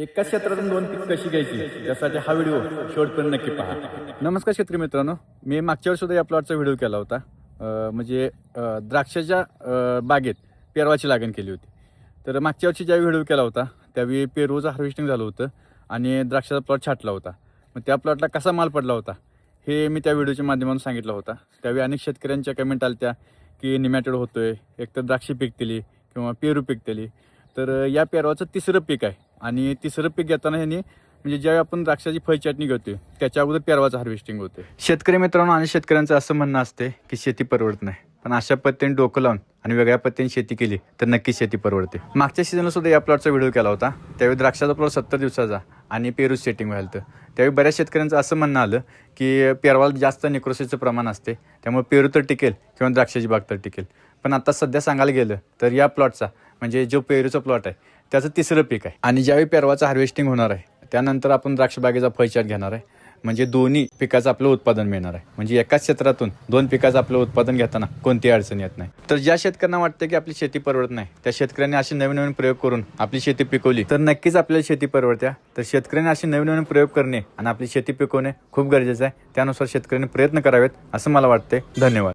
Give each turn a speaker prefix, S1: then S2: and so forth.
S1: एकाच क्षेत्रातून दोन पीक कशी घ्यायची त्यासाठी हा व्हिडिओ शेवटपर्यंत नक्की पहा. नमस्कार शेतकरी मित्रांनो, मी मागच्या वेळी सुद्धा या प्लॉटचा व्हिडिओ केला होता. द्राक्षाच्या बागेत पेरवाची लागण केली होती. तर मागच्या वर्षी ज्यावेळी व्हिडिओ केला होता त्यावेळी पेरूचं हार्वेस्टिंग झालं होतं आणि द्राक्षाचा प्लॉट छाटला होता. मग त्या प्लॉटला कसा माल पडला होता हे मी त्या व्हिडिओच्या माध्यमातून सांगितलं होता. त्यावेळी अनेक शेतकऱ्यांच्या कमेंट आल्या त्या की निमॅटोड होतोय, एकतर द्राक्षी पिकतेली किंवा पेरू पिकतेली. तर या पेरवाचं तिसरं पीक आहे आणि तिसरं पीक घेताना ह्यांनी म्हणजे ज्यावेळी आपण द्राक्षाची फळ चटणी घेतोय त्याच्या अगोदर पेरवाचं हार्वेस्टिंग होते. शेतकरी मित्रांनो आणि शेतकऱ्यांचं असं म्हणणं असते की शेती परवडत नाही, पण अशा पद्धतीने डोकं लावून आणि वेगळ्या पद्धतीने शेती केली तर नक्कीच शेती परवडते. मागच्या सीझनला सुद्धा या प्लॉटचा व्हिडिओ केला होता. त्यावेळी द्राक्षाचा प्लॉट 70 दिवसाचा आणि पेरू सेटिंग व्हायला होतं. त्यावेळी बऱ्याच शेतकऱ्यांचं असं म्हणणं आलं की पेरवाला जास्त निक्रोसिसचं प्रमाण असते, त्यामुळे पेरू तर टिकेल किंवा द्राक्षाची बाग तर टिकेल. पण आता सध्या सांगायला गेलं तर या प्लॉटचा म्हणजे जो पेरूचा प्लॉट आहे त्याचं तिसरं पीक आहे आणि ज्यावेळी पेरवाचं हार्वेस्टिंग होणार आहे त्यानंतर आपण द्राक्ष बागेचा फळचाट घेणार आहे. म्हणजे दोन्ही पिकाचं आपलं उत्पादन मिळणार आहे. म्हणजे एकाच क्षेत्रातून दोन पिकाचं आपलं उत्पादन घेताना कोणतीही अडचण येत नाही. तर ज्या शेतकऱ्यांना वाटतं की आपली शेती परवडत नाही त्या शेतकऱ्यांनी असे नवीन नवीन प्रयोग करून आपली शेती पिकवली तर नक्कीच आपल्याला शेती परवडत्या. तर शेतकऱ्यांनी असे नवीन नवीन प्रयोग करणे आणि आपली शेती पिकवणे खूप गरजेचं आहे. त्यानुसार शेतकऱ्यांनी प्रयत्न करावेत असं मला वाटते. धन्यवाद.